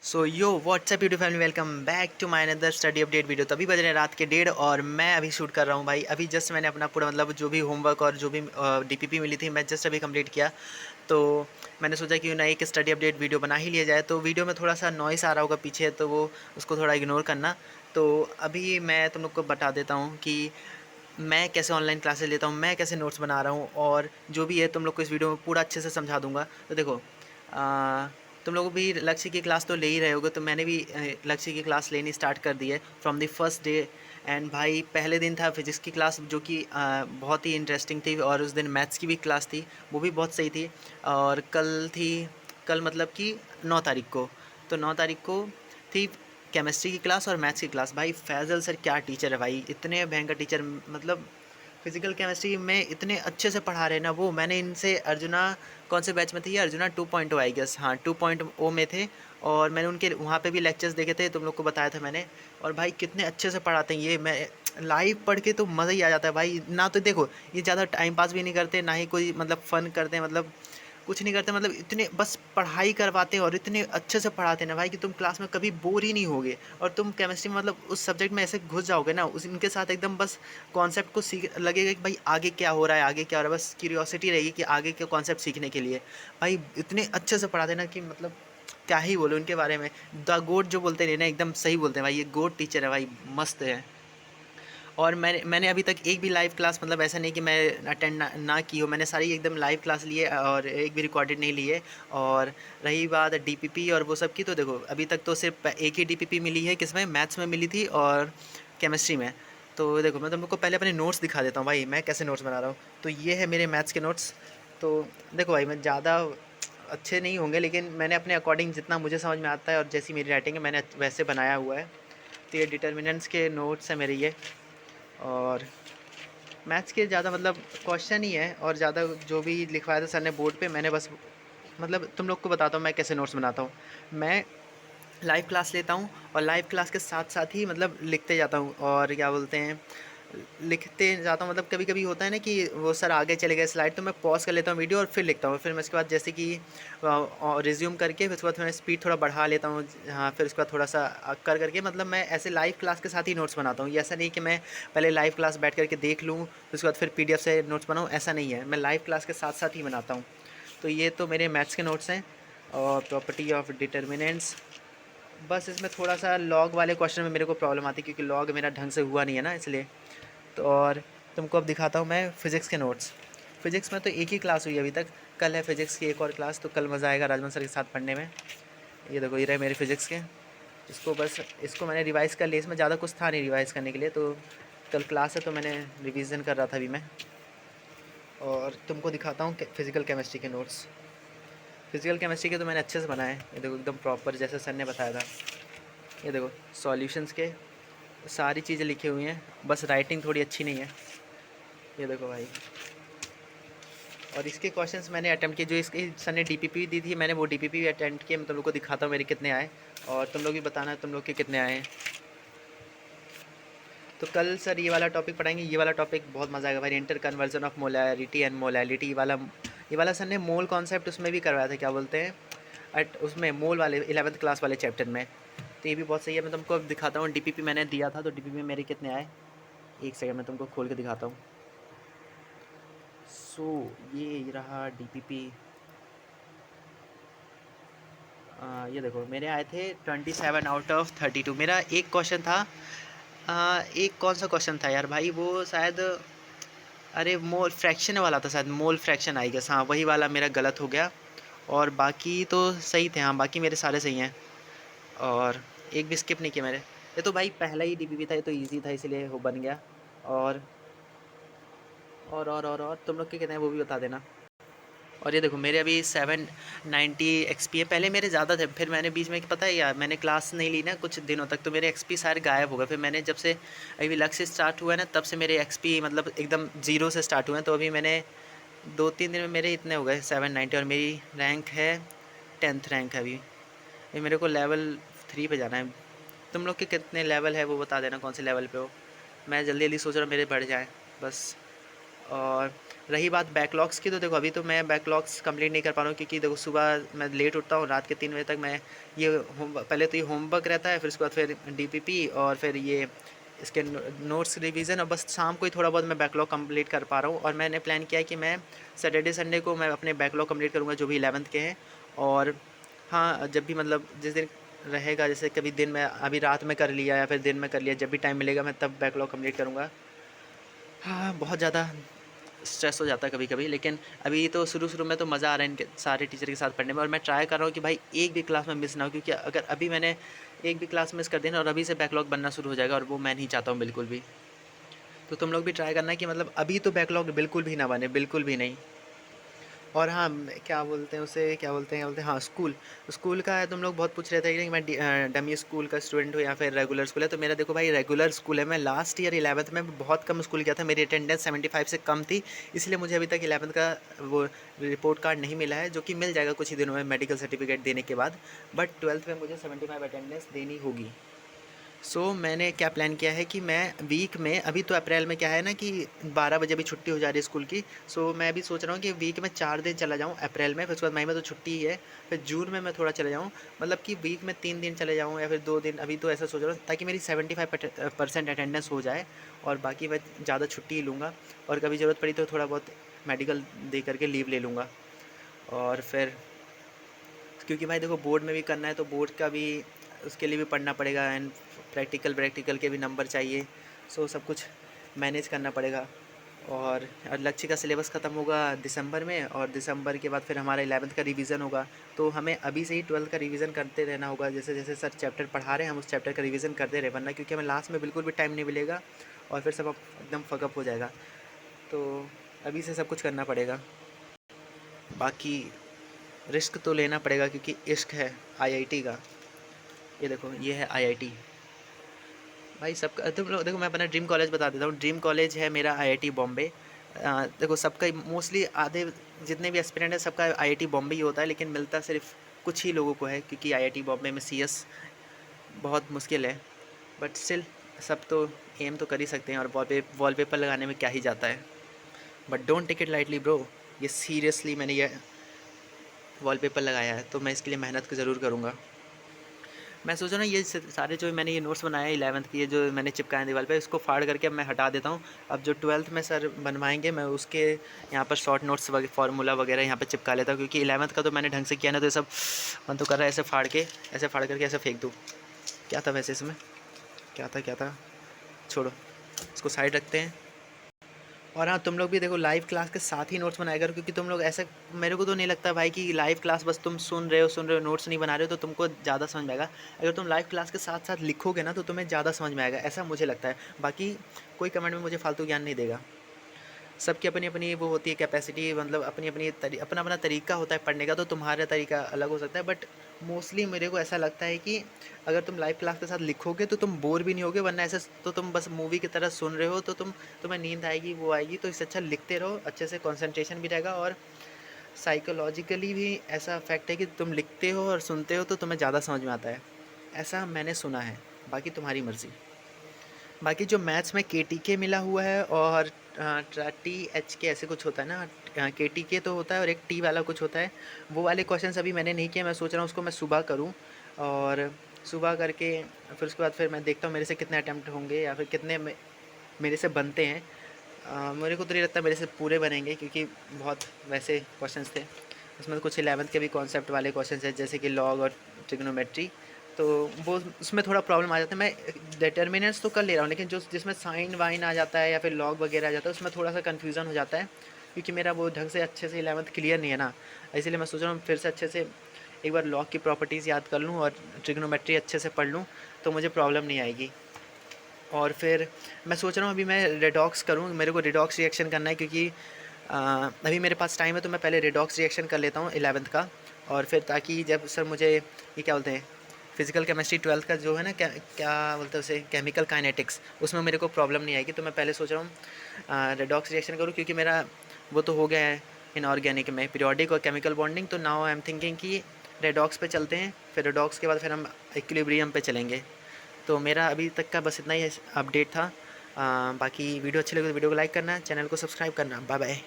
So yo WhatsApp YouTube family, welcome back to my another study update video. तो अभी बज रहे हैं रात के 1:30 और मैं अभी शूट कर रहा हूँ भाई। अभी जस्ट मैंने अपना पूरा मतलब जो भी होमवर्क और जो भी डीपीपी मिली थी मैं जस्ट अभी कंप्लीट किया। तो मैंने सोचा कि ना एक स्टडी अपडेट वीडियो बना ही लिया जाए। तो वीडियो में थोड़ा सा नॉइस आ रहा होगा पीछे, तो वो उसको थोड़ा इग्नोर करना। तो अभी मैं तुम लोग को बता देता हूँ कि मैं कैसे ऑनलाइन क्लासेस लेता हूँ, मैं कैसे नोट्स बना रहा हूँ, और जो भी है तुम लोग को इस वीडियो में पूरा अच्छे से समझा दूंगा। तो देखो, तुम लोग भी लक्ष्य की क्लास तो ले ही रहे होगे, तो मैंने भी लक्ष्य की क्लास लेनी स्टार्ट कर दी है from the first day. And भाई पहले दिन था फिजिक्स की क्लास, जो कि बहुत ही इंटरेस्टिंग थी, और उस दिन मैथ्स की भी क्लास थी, वो भी बहुत सही थी। और कल मतलब कि 9 तारीख को, तो 9 तारीख को थी केमिस्ट्री की क्लास और मैथ्स की क्लास। भाई फैज़ल सर क्या टीचर है भाई, इतने भयंकर टीचर, मतलब फिजिकल केमिस्ट्री में इतने अच्छे से पढ़ा रहे हैं ना वो। मैंने इनसे अर्जुना, कौन से बैच में थी ये, अर्जुना 2.0 आई गेस, हाँ 2.0 में थे। और मैंने उनके वहाँ पे भी लेक्चर्स देखे थे, तुम लोग को बताया था मैंने। और भाई कितने अच्छे से पढ़ाते हैं ये, मैं लाइव पढ़ के तो मज़ा ही आ जाता है भाई। ना तो देखो ये ज़्यादा टाइम पास भी नहीं करते, ना ही कोई मतलब फ़न करते हैं, मतलब कुछ नहीं करते, मतलब इतने बस पढ़ाई करवाते हैं और इतने अच्छे से पढ़ाते हैं ना भाई कि तुम क्लास में कभी बोर ही नहीं होगे। और तुम केमिस्ट्री में मतलब उस सब्जेक्ट में ऐसे घुस जाओगे ना, उस इनके साथ एकदम बस कॉन्सेप्ट को सीख लगेगा कि भाई आगे क्या हो रहा है, आगे क्या हो रहा है, बस क्यूरियोसिटी रहेगी कि आगे के कॉन्सेप्ट सीखने के लिए। भाई इतने अच्छे से पढ़ाते हैं ना कि मतलब क्या ही बोलो उनके बारे में। द गोट जो बोलते हैं ना, एकदम सही बोलते हैं भाई, ये गोट टीचर है भाई, मस्त है। और मैंने अभी तक एक भी लाइव क्लास, मतलब ऐसा नहीं कि मैं अटेंड ना की हो, मैंने सारी एकदम लाइव क्लास ली है और एक भी रिकॉर्डेड नहीं ली है। और रही बात डीपीपी और वो सब की, तो देखो अभी तक तो सिर्फ एक ही डीपीपी मिली है, किसमें, मैथ्स में मिली थी और केमिस्ट्री में। तो देखो मैं तुमको पहले अपने नोट्स दिखा देता हूँ भाई, मैं कैसे नोट्स बना रहा हूँ। तो ये है मेरे मैथ्स के नोट्स। तो देखो भाई, मैं ज़्यादा अच्छे नहीं होंगे, लेकिन मैंने अपने अकॉर्डिंग जितना मुझे समझ में आता है और जैसी मेरी राइटिंग है मैंने वैसे बनाया हुआ है। तो ये डिटर्मिनेंट्स के नोट्स हैं मेरे ये। और मैथ्स के ज़्यादा मतलब क्वेश्चन ही है, और ज़्यादा जो भी लिखवाया था सर ने बोर्ड पे, मैंने बस मतलब तुम लोग को बताता हूँ मैं कैसे नोट्स बनाता हूँ। मैं लाइव क्लास लेता हूँ और लाइव क्लास के साथ साथ ही मतलब लिखते जाता हूँ, और क्या बोलते हैं, लिखते जाता हूँ। मतलब कभी कभी होता है ना कि वो सर आगे चले गए स्लाइड, तो मैं पॉज कर लेता हूँ वीडियो और फिर लिखता हूँ। फिर मैं उसके बाद जैसे कि रिज्यूम करके फिर उसके बाद मैं स्पीड थोड़ा बढ़ा लेता हूँ, हाँ, फिर उसके बाद थोड़ा सा कर करके, मतलब मैं ऐसे लाइव क्लास के साथ ही नोट्स बनाता हूँ। ये ऐसा नहीं कि मैं पहले लाइव क्लास बैठ करके देख लूँ फिर उसके बाद फिर पीडीएफ से नोट्स बनाऊँ, ऐसा नहीं है, मैं लाइव क्लास के साथ साथ ही बनाता हूँ। तो ये तो मेरे मैथ्स के नोट्स हैं। और प्रॉपर्टी ऑफ डिटर्मिनेंट्स, बस इसमें थोड़ा सा लॉग वाले क्वेश्चन में मेरे को प्रॉब्लम आती है, क्योंकि लॉग मेरा ढंग से हुआ नहीं है ना, इसलिए। तो और तुमको अब दिखाता हूँ मैं फ़िज़िक्स के नोट्स। फ़िज़िक्स में तो एक ही क्लास हुई है अभी तक, कल है फ़िज़िक्स की एक और क्लास, तो कल मज़ा आएगा राजमन सर के साथ पढ़ने में। ये देखो ये रहे मेरे फ़िज़िक्स के, इसको मैंने रिवाइज़ कर लिया, इसमें ज़्यादा कुछ था नहीं रिवाइज़ करने के लिए। तो कल क्लास है तो मैंने रिवीजन कर रहा था अभी मैं। और तुमको दिखाता हूँ फ़िज़िकल केमिस्ट्री के नोट्स। फ़िज़िकल केमिस्ट्री के तो मैंने अच्छे से बनाए हैं, ये देखो एकदम प्रॉपर जैसे सर ने बताया था। ये देखो सॉल्यूशंस के सारी चीज़ें लिखी हुई हैं, बस राइटिंग थोड़ी अच्छी नहीं है। ये देखो भाई, और इसके क्वेश्चंस मैंने अटेम्प्ट किए, जो इसके सर ने डीपीपी दी थी मैंने वो डीपीपी भी अटेम्प्ट किए। मैं तुम लोग को दिखाता हूँ मेरे कितने आए, और तुम लोग भी बताना तुम लोग के कितने आए हैं। तो कल सर ये वाला टॉपिक पढ़ाएंगे, ये वाला टॉपिक बहुत मज़ा आएगा भाई, inter conversion of molarity and molality वाला। ये वाला सर ने मोल कॉन्सेप्ट उसमें भी करवाया था, क्या बोलते हैं, उसमें मोल वाले 11th क्लास वाले चैप्टर में। तो ये भी बहुत सही है। मैं तुमको अब दिखाता हूँ, डीपीपी मैंने दिया था तो डीपीपी में मेरे कितने आए। एक सेकंड में तुमको खोल के दिखाता हूँ। सो ये रहा डीपीपी। ये देखो मेरे आए थे 27/32। मेरा एक क्वेश्चन था, एक कौन सा क्वेश्चन था यार भाई, वो शायद, अरे मोल फ्रैक्शन वाला था शायद, मोल फ्रैक्शन आई गेस, हाँ वही वाला मेरा गलत हो गया। और बाकी तो सही थे, हाँ बाकी मेरे सारे सही हैं। और एक भी स्किप नहीं किया मैंने। ये तो भाई पहला ही डीपीपी था, ये तो इजी था इसलिए वो बन गया। और और तुम लोग के कितने हैं वो भी बता देना। और ये देखो मेरे अभी 790 एक्सपी है, पहले मेरे ज़्यादा थे, फिर मैंने बीच में, पता है यार, मैंने क्लास नहीं ली ना कुछ दिनों तक, तो मेरे एक्सपी सारे गायब हो गए। फिर मैंने जब से अभी लक्ष्य स्टार्ट हुआ है ना, तब से मेरे एक्सपी मतलब एकदम ज़ीरो से स्टार्ट हुए हैं। तो अभी मैंने 2-3 दिन में मेरे इतने हो गए 790, और मेरी रैंक है 10th रैंक है अभी मेरे को लेवल 3 पे जाना है। तुम लोग के कितने लेवल है वो बता देना, कौन से लेवल पे हो। मैं जल्दी जल्दी सोच रहा हूँ मेरे बढ़ जाए बस। और रही बात बैकलॉग्स की, तो देखो अभी तो मैं बैकलॉग्स कंप्लीट नहीं कर पा रहा हूँ, क्योंकि देखो सुबह मैं लेट उठता हूँ, रात के 3 बजे तक मैं ये होम पहले तो ये होमवर्क रहता है, फिर उसके बाद फिर डीपीपी और फिर ये इसके नोट्स रिवीजन, और बस शाम को ही थोड़ा बहुत मैं बैकलॉग कंप्लीट कर पा रहा हूँ। और मैंने प्लान किया है कि मैं सैटरडे संडे को मैं अपने बैकलॉग कंप्लीट करूँगा जो भी 11th के हैं। और हाँ, जब भी मतलब जिस दिन रहेगा, जैसे कभी दिन में अभी रात में कर लिया या फिर दिन में कर लिया, जब भी टाइम मिलेगा मैं तब बैकलॉग कंप्लीट करूँगा। हाँ, बहुत ज़्यादा स्ट्रेस हो जाता है कभी-कभी, लेकिन अभी तो शुरू-शुरू में तो मज़ा आ रहा है इनके सारे टीचर के साथ पढ़ने में, और मैं ट्राई कर रहा हूँ कि भाई एक भी क्लास में मिस ना हो, क्योंकि अगर अभी मैंने एक भी क्लास मिस कर दी ना, और अभी से बैकलॉग बनना शुरू हो जाएगा, और वो मैं नहीं चाहता हूँ बिल्कुल भी। तो तुम लोग भी ट्राई करना कि मतलब अभी तो बैकलॉग बिल्कुल भी ना बने, बिल्कुल भी नहीं। और हाँ, क्या बोलते हैं उसे, क्या बोलते हैं, हाँ स्कूल। स्कूल का तुम लोग बहुत पूछ रहे थे कि मैं डमी स्कूल का स्टूडेंट हूँ या फिर रेगुलर स्कूल है। तो मेरा देखो भाई रेगुलर स्कूल है। मैं लास्ट ईयर 11th में बहुत कम स्कूल किया था, मेरी अटेंडेंस 75 से कम थी, इसलिए मुझे अभी तक 11th का वो रिपोर्ट कार्ड नहीं मिला है, जो कि मिल जाएगा कुछ ही दिनों में मेडिकल सर्टिफिकेट देने के बाद। बट 12th में मुझे 75 अटेंडेंस देनी होगी। मैंने क्या प्लान किया है कि मैं वीक में, अभी तो अप्रैल में क्या है ना कि 12 बजे अभी छुट्टी हो जा रही है स्कूल की। मैं अभी सोच रहा हूँ कि वीक में 4 दिन चला जाऊँ अप्रैल में, फिर उसके बाद मई में तो छुट्टी ही है, फिर जून में मैं थोड़ा चले जाऊँ, मतलब कि वीक में 3 दिन चले जाऊँ या फिर 2 दिन, अभी तो ऐसा सोच रहा हूँ, ताकि मेरी 75% अटेंडेंस हो जाए, और बाकी मैं ज़्यादा छुट्टी ही लूँगा, और कभी ज़रूरत पड़ी तो थोड़ा बहुत मेडिकल दे करके लीव ले लूँगा। और फिर क्योंकि भाई देखो बोर्ड में भी करना है, तो बोर्ड का भी उसके लिए भी पढ़ना पड़ेगा, एंड प्रैक्टिकल के भी नंबर चाहिए। सब कुछ मैनेज करना पड़ेगा। और लक्ष्य का सिलेबस ख़त्म होगा दिसंबर में, और दिसंबर के बाद फिर हमारा 11th का रिवीजन होगा। तो हमें अभी से ही 12th का रिवीजन करते रहना होगा, जैसे जैसे सर चैप्टर पढ़ा रहे हैं हम उस चैप्टर का रिवीजन करते रहे, वरना क्योंकि हमें लास्ट में बिल्कुल भी टाइम नहीं मिलेगा, और फिर सब एकदम फकअप हो जाएगा। तो अभी से सब कुछ करना पड़ेगा। बाकी रिस्क तो लेना पड़ेगा, क्योंकि इश्क है आईआईटी का। ये देखो, ये है आईआईटी भाई। सबका तुम लोग देखो, मैं अपना ड्रीम कॉलेज बता देता हूँ। ड्रीम कॉलेज है मेरा आईआईटी बॉम्बे। देखो सबका मोस्टली आधे जितने भी एस्पिरेंट है सबका आईआईटी बॉम्बे ही होता है, लेकिन मिलता सिर्फ कुछ ही लोगों को है, क्योंकि आईआईटी बॉम्बे में सीएस बहुत मुश्किल है। बट स्टिल सब तो एम तो कर ही सकते हैं, और वॉलपेपर लगाने में क्या ही जाता है। But don't take it lightly bro, ये सीरियसली मैंने ये वॉलपेपर लगाया है, तो मैं इसके लिए मेहनत ज़रूर करूँगा। मैं सोचा ना ये सारे जो मैंने ये नोट्स बनाए 11th की, ये जो मैंने चिपकाए दीवार पे, इसको फाड़ करके अब मैं हटा देता हूँ। अब जो 12th में सर बनवाएंगे, मैं उसके यहाँ पर शॉर्ट नोट्स फार्मूला वगैरह यहाँ पे चिपका लेता हूँ, क्योंकि 11th का तो मैंने ढंग से किया ना, तो ये सब मन तो कर रहा है ऐसे फाड़ करके ऐसे फेंक दूँ। क्या था वैसे इसमें, क्या था, छोड़ो, इसको साइड रखते हैं। और हाँ, तुम लोग भी देखो लाइव क्लास के साथ ही नोट्स बनाया करो, क्योंकि तुम लोग ऐसा, मेरे को तो नहीं लगता भाई कि लाइव क्लास बस तुम सुन रहे हो, नोट्स नहीं बना रहे हो, तो तुमको ज़्यादा समझ में आएगा। अगर तुम लाइव क्लास के साथ साथ लिखोगे ना, तो तुम्हें ज़्यादा समझ में आएगा, ऐसा मुझे लगता है। बाकी कोई कमेंट में मुझे फालतू ज्ञान नहीं देगा। सबकी अपनी अपनी वो होती है कैपेसिटी, मतलब अपनी अपनी अपना अपना तरीका होता है पढ़ने का, तो तुम्हारा तरीका अलग हो सकता है। बट मोस्टली मेरे को ऐसा लगता है कि अगर तुम लाइव क्लास के साथ लिखोगे तो तुम बोर भी नहीं होगे, वरना ऐसे तो तुम बस मूवी की तरह सुन रहे हो, तो तुम्हें नींद आएगी, वो आएगी। तो इससे अच्छा लिखते रहो, अच्छे से कंसंट्रेशन भी रहेगा, और साइकोलॉजिकली भी ऐसा फैक्ट है कि तुम लिखते हो और सुनते हो तो तुम्हें ज़्यादा समझ में आता है, ऐसा मैंने सुना है। बाकी तुम्हारी मर्ज़ी। बाकी जो मैथ्स में के टी के मिला हुआ है, और टी एच के ऐसे कुछ होता है ना, के टी के तो होता है और एक टी वाला कुछ होता है, वो वाले क्वेश्चंस अभी मैंने नहीं किए। मैं सोच रहा हूँ उसको मैं सुबह करूँ, और सुबह करके फिर उसके बाद फिर मैं देखता हूँ मेरे से कितने अटैम्प्ट होंगे, या फिर कितने मेरे से बनते हैं। मेरे को तो नहीं लगता मेरे से पूरे बनेंगे, क्योंकि बहुत वैसे क्वेश्चंस थे उसमें। तो कुछ 11th के भी कॉन्सेप्ट वाले क्वेश्चंस हैं, जैसे कि लॉग और ट्रिग्नोमेट्री, तो वो उसमें थोड़ा प्रॉब्लम आ जाता है। मैं डिटर्मिनेंट्स तो कर ले रहा हूँ, लेकिन जो जिसमें साइन वाइन आ जाता है या फिर लॉग वगैरह आ जाता है, उसमें थोड़ा सा कन्फ्यूज़न हो जाता है, क्योंकि मेरा वो ढंग से अच्छे से 11th क्लियर नहीं है ना। इसीलिए मैं सोच रहा हूँ फिर से अच्छे से एक बार लॉग की प्रॉपर्टीज़ याद कर लूँ और ट्रिग्नोमेट्री अच्छे से पढ़ लूँ, तो मुझे प्रॉब्लम नहीं आएगी। और फिर मैं सोच रहा हूँ अभी मैं रेडॉक्स करूँ, मेरे को रेडॉक्स रिएक्शन करना है, क्योंकि अभी मेरे पास टाइम है, तो मैं पहले रेडॉक्स रिएक्शन कर लेता हूँ 11th का। और फिर ताकि जब सर मुझे ये क्या बोलते हैं, फिजिकल केमिस्ट्री 12th का जो है ना, क्या क्या बोलते हैं उसे, केमिकल काइनेटिक्स, उसमें मेरे को प्रॉब्लम नहीं आएगी। तो मैं पहले सोच रहा हूँ रेडॉक्स रिएक्शन करूँ, क्योंकि मेरा वो तो हो गया है इनऑर्गेनिक में पीरियोडिक और केमिकल बॉन्डिंग। तो नाउ आई एम थिंकिंग कि रेडॉक्स पे चलते हैं, फिर रेडॉक्स के बाद फिर हम इक्विलिब्रियम पे चलेंगे। तो मेरा अभी तक का बस इतना ही अपडेट था। बाकी वीडियो अच्छी लगी तो वीडियो को लाइक करना, चैनल को सब्सक्राइब करना। Bye bye.